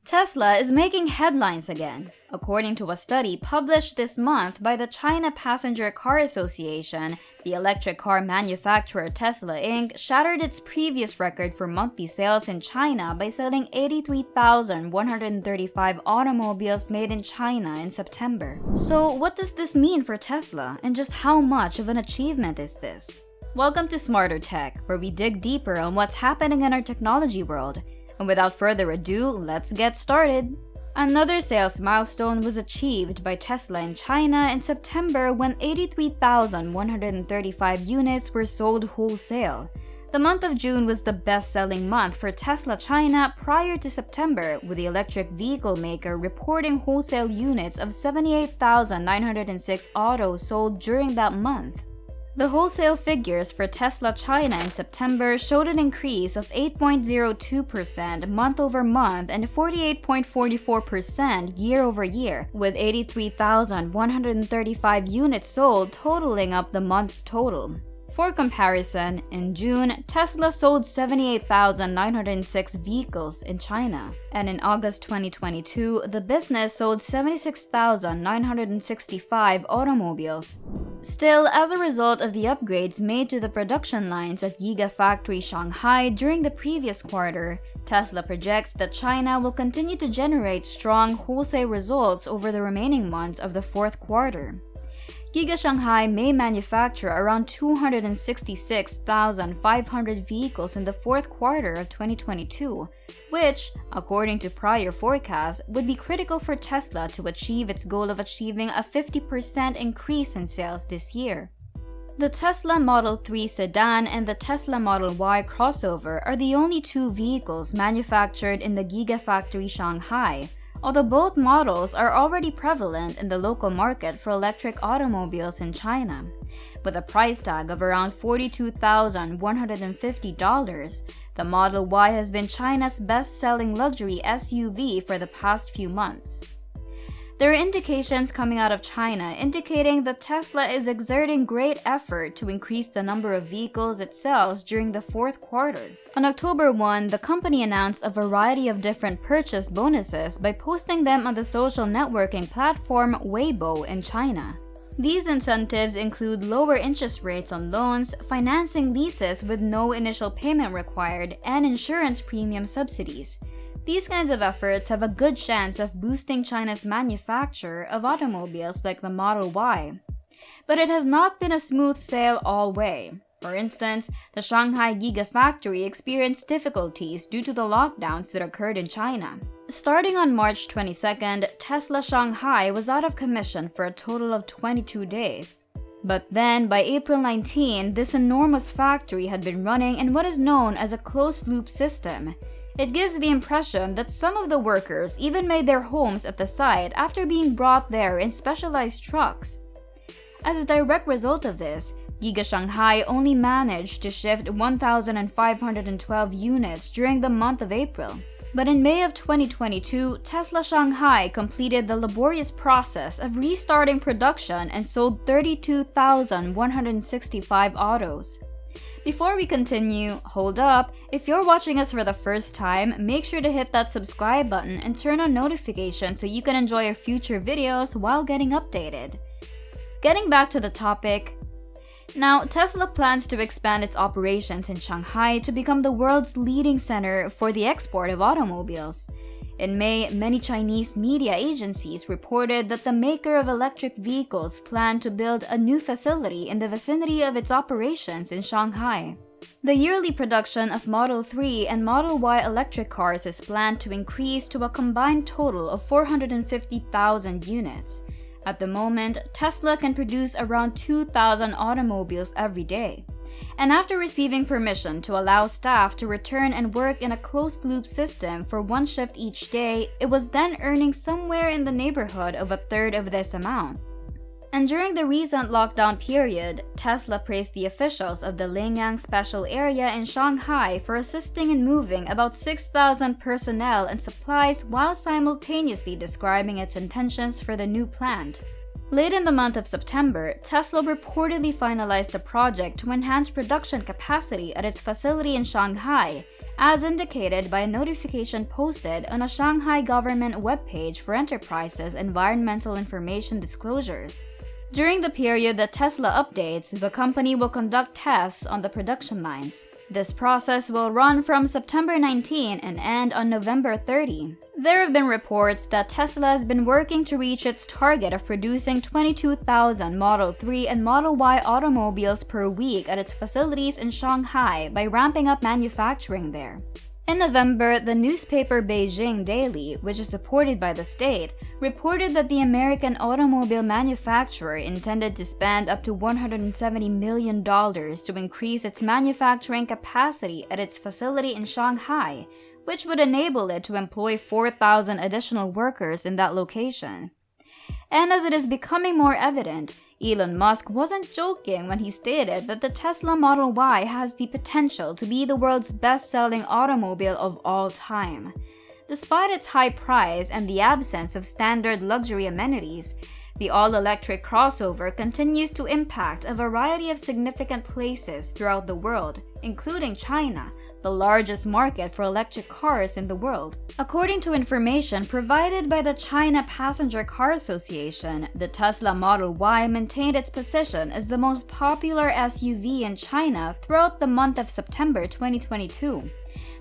Tesla is making headlines again. According to a study published this month by the China Passenger Car Association, the electric car manufacturer Tesla Inc. shattered its previous record for monthly sales in China by selling 83,135 automobiles made in China in September. So what does this mean for Tesla, and just how much of an achievement is this? Welcome to Smarter Tech, where we dig deeper on what's happening in our technology world. And without further ado, let's get started. Another sales milestone was achieved by Tesla in China in September when 83,135 units were sold wholesale. The month of June was the best-selling month for Tesla China prior to September, with the electric vehicle maker reporting wholesale units of 78,906 autos sold during that month. The wholesale figures for Tesla China in September showed an increase of 8.02% month-over-month and 48.44% year-over-year, with 83,135 units sold totaling up the month's total. For comparison, in June, Tesla sold 78,906 vehicles in China, and in August 2022, the business sold 76,965 automobiles. Still, as a result of the upgrades made to the production lines at Giga Shanghai during the previous quarter, Tesla projects that China will continue to generate strong wholesale results over the remaining months of the fourth quarter. Giga Shanghai may manufacture around 266,500 vehicles in the fourth quarter of 2022, which, according to prior forecasts, would be critical for Tesla to achieve its goal of achieving a 50% increase in sales this year. The Tesla Model 3 sedan and the Tesla Model Y crossover are the only two vehicles manufactured in the Giga Factory Shanghai, although both models are already prevalent in the local market for electric automobiles in China. With a price tag of around $42,150, the Model Y has been China's best-selling luxury SUV for the past few months. There are indications coming out of China indicating that Tesla is exerting great effort to increase the number of vehicles it sells during the fourth quarter. On October 1, the company announced a variety of different purchase bonuses by posting them on the social networking platform Weibo in China. These incentives include lower interest rates on loans, financing leases with no initial payment required, and insurance premium subsidies. These kinds of efforts have a good chance of boosting China's manufacture of automobiles like the Model Y. But it has not been a smooth sail all way. For instance, the Shanghai Gigafactory experienced difficulties due to the lockdowns that occurred in China. Starting on March 22nd, Tesla Shanghai was out of commission for a total of 22 days. But then, by April 19, this enormous factory had been running in what is known as a closed-loop system. It gives the impression that some of the workers even made their homes at the site after being brought there in specialized trucks. As a direct result of this, Giga Shanghai only managed to shift 1,512 units during the month of April. But in May of 2022, Tesla Shanghai completed the laborious process of restarting production and sold 32,165 autos. Before we continue, hold up. If you're watching us for the first time, make sure to hit that subscribe button and turn on notifications so you can enjoy our future videos while getting updated. Getting back to the topic. Now, Tesla plans to expand its operations in Shanghai to become the world's leading center for the export of automobiles. In May, many Chinese media agencies reported that the maker of electric vehicles planned to build a new facility in the vicinity of its operations in Shanghai. The yearly production of Model 3 and Model Y electric cars is planned to increase to a combined total of 450,000 units. At the moment, Tesla can produce around 2,000 automobiles every day. And after receiving permission to allow staff to return and work in a closed-loop system for one shift each day, it was then earning somewhere in the neighborhood of a third of this amount. And during the recent lockdown period, Tesla praised the officials of the Lingyang Special Area in Shanghai for assisting in moving about 6,000 personnel and supplies while simultaneously describing its intentions for the new plant. Late in the month of September, Tesla reportedly finalized a project to enhance production capacity at its facility in Shanghai, as indicated by a notification posted on a Shanghai government webpage for enterprises' environmental information disclosures. During the period that Tesla updates, the company will conduct tests on the production lines. This process will run from September 19 and end on November 30. There have been reports that Tesla has been working to reach its target of producing 22,000 Model 3 and Model Y automobiles per week at its facilities in Shanghai by ramping up manufacturing there. In November, the newspaper Beijing Daily, which is supported by the state, reported that the American automobile manufacturer intended to spend up to $170 million to increase its manufacturing capacity at its facility in Shanghai, which would enable it to employ 4,000 additional workers in that location. And as it is becoming more evident, Elon Musk wasn't joking when he stated that the Tesla Model Y has the potential to be the world's best-selling automobile of all time. Despite its high price and the absence of standard luxury amenities, the all-electric crossover continues to impact a variety of significant places throughout the world, including China, the largest market for electric cars in the world. According to information provided by the China Passenger Car Association, the Tesla Model Y maintained its position as the most popular SUV in China throughout the month of September 2022.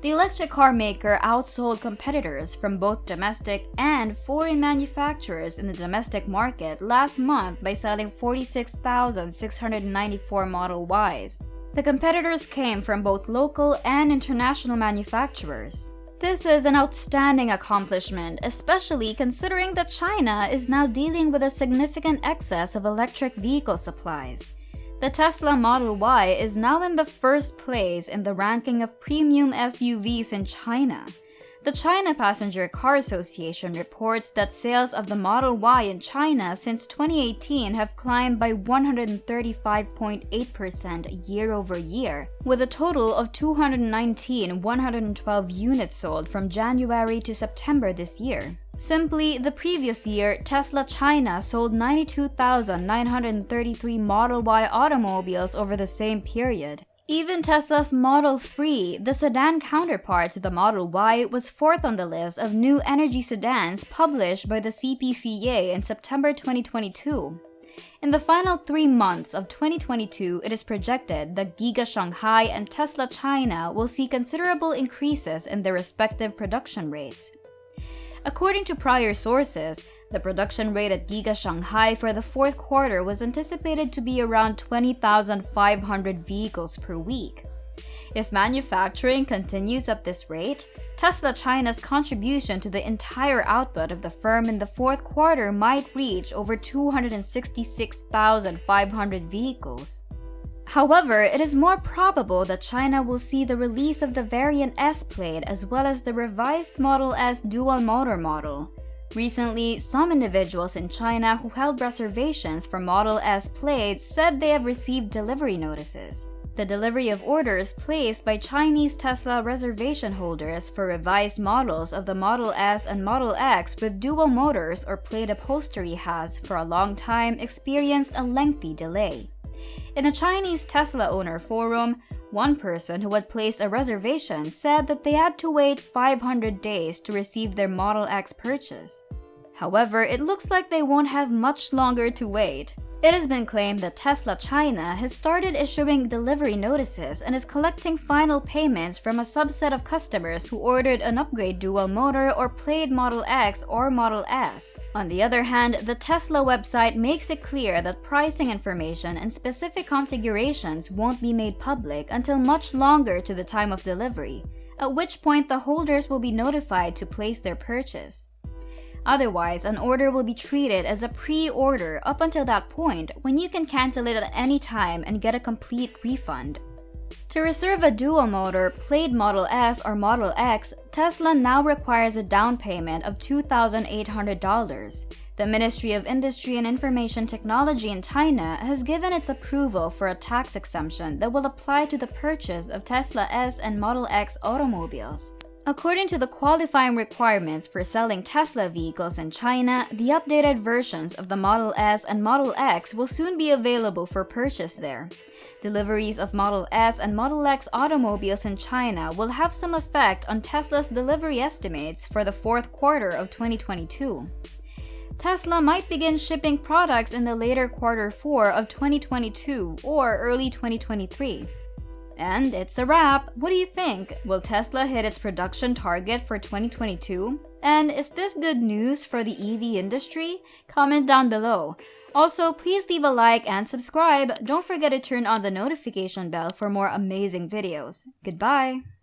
The electric car maker outsold competitors from both domestic and foreign manufacturers in the domestic market last month by selling 46,694 Model Ys. The competitors came from both local and international manufacturers. This is an outstanding accomplishment, especially considering that China is now dealing with a significant excess of electric vehicle supplies. The Tesla Model Y is now in the first place in the ranking of premium SUVs in China. The China Passenger Car Association reports that sales of the Model Y in China since 2018 have climbed by 135.8% year-over-year, with a total of 219,112 units sold from January to September this year. Simply, the previous year, Tesla China sold 92,933 Model Y automobiles over the same period. Even Tesla's Model 3, the sedan counterpart to the Model Y, was fourth on the list of new energy sedans published by the CPCA in September 2022. In the final 3 months of 2022, it is projected that Giga Shanghai and Tesla China will see considerable increases in their respective production rates. According to prior sources, the production rate at Giga Shanghai for the fourth quarter was anticipated to be around 20,500 vehicles per week. If manufacturing continues at this rate, Tesla China's contribution to the entire output of the firm in the fourth quarter might reach over 266,500 vehicles. However, it is more probable that China will see the release of the variant S-Plate as well as the revised Model S dual-motor model. Recently, some individuals in China who held reservations for Model S plates said they have received delivery notices. The delivery of orders placed by Chinese Tesla reservation holders for revised models of the Model S and Model X with dual motors or plate upholstery has, for a long time, experienced a lengthy delay. In a Chinese Tesla owner forum, one person who had placed a reservation said that they had to wait 500 days to receive their Model X purchase. However, it looks like they won't have much longer to wait. It has been claimed that Tesla China has started issuing delivery notices and is collecting final payments from a subset of customers who ordered an upgrade dual motor or plate Model X or Model S. On the other hand, the Tesla website makes it clear that pricing information and specific configurations won't be made public until much longer to the time of delivery, at which point the holders will be notified to place their purchase. Otherwise, an order will be treated as a pre-order up until that point, when you can cancel it at any time and get a complete refund. To reserve a dual-motor plate Model S or Model X, Tesla now requires a down payment of $2,800. The Ministry of Industry and Information Technology in China has given its approval for a tax exemption that will apply to the purchase of Tesla S and Model X automobiles. According to the qualifying requirements for selling Tesla vehicles in China, the updated versions of the Model S and Model X will soon be available for purchase there. Deliveries of Model S and Model X automobiles in China will have some effect on Tesla's delivery estimates for the fourth quarter of 2022. Tesla might begin shipping products in the later quarter 4 of 2022 or early 2023. And it's a wrap. What do you think? Will Tesla hit its production target for 2022? And is this good news for the EV industry? Comment down below. Also, please leave a like and subscribe. Don't forget to turn on the notification bell for more amazing videos. Goodbye!